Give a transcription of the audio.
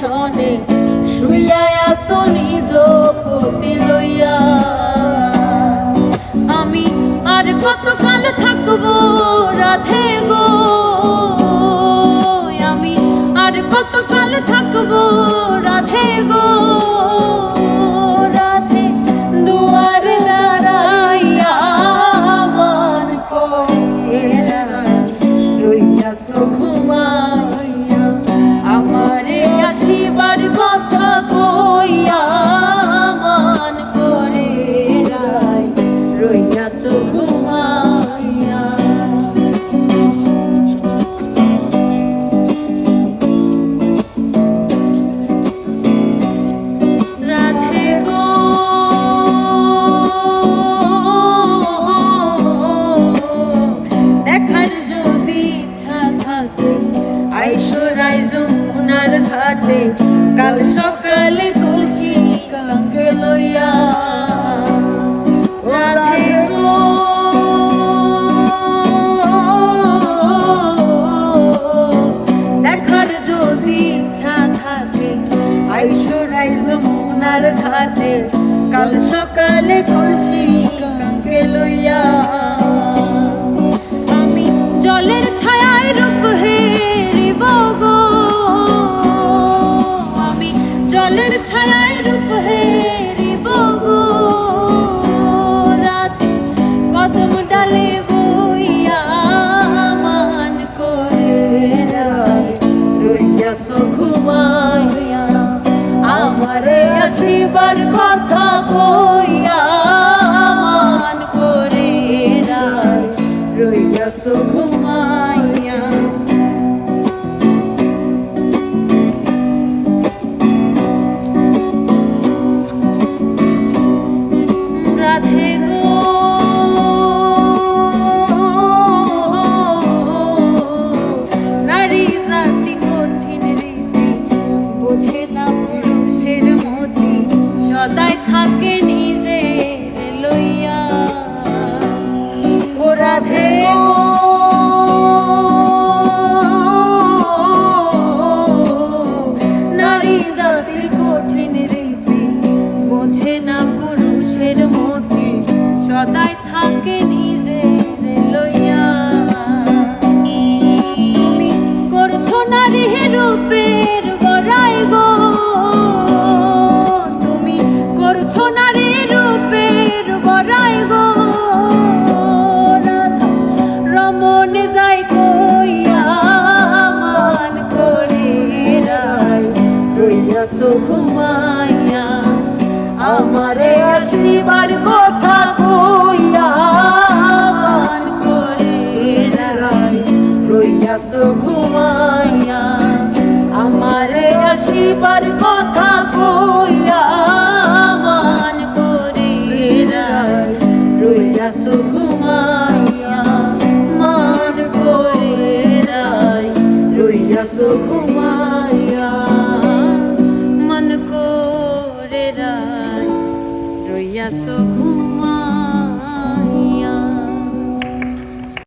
সনে শুইয়া আছো নিজ পতি লইয়া। আমি আর কতকাল থাকবো রাধে গো, আমি আর কতকাল থাকবো রাধে গো। রাধে দুয়ারে দাঁড়াইয়া মান করে রইয়াছো ঘুমাইয়া, আমারে আসিবার কথা কইয়া মান করে রইয়াছো ঘুমাইয়া। রাধে গো দেখার যদি ইচ্ছা থাকে আইসো রাই যমুনার ঘাটে, কাল সকালে তুলসী কাকে লইয়া। রাধে গো দেখার যদি ইচ্ছা থাকে আইসো রাই যমুনার ঘাটে, কাল সকালে তুলসী কাকে লইয়া। আমি জলের ছায়ায় রূপ হেরিব গো, আমি জলের ছায়ায় রূপ হেরিব গো। রাতে কদম ডালে বইয়া মান করে রইয়াছো ঘুমাইয়া, আমারে আসিবার কথা কইয়া মান করে রইয়াছো ঘুমাইয়া। রাধে গো নারী জাতি কঠিন রীতি, বোঝে না পুরুষের মতি, সদাই থাকে নিজে লইয়া। ও রাধে গো নারী জাতির কঠিন রীতি, বোঝে না পুরুষের মতি, সদাই থাকে নিজে লইয়া। তুমি করছো নারী রূপের বড়াই গো, তুমি করছো নারী রূপের বড়াই গো। রমন যাই কইয়া মান করে রইয়াছো ঘুমাইয়া, আমারে আসিবার কথা কইয়া মান করে রইয়াছো ঘুমাইয়া, আমারে আসিবার কথা কইয়া মান করে রইয়াছো ঘুমাইয়া, মান করে রইয়াছো ঘুমাইয়া, মন করে রইয়াছো ঘুমাইয়া।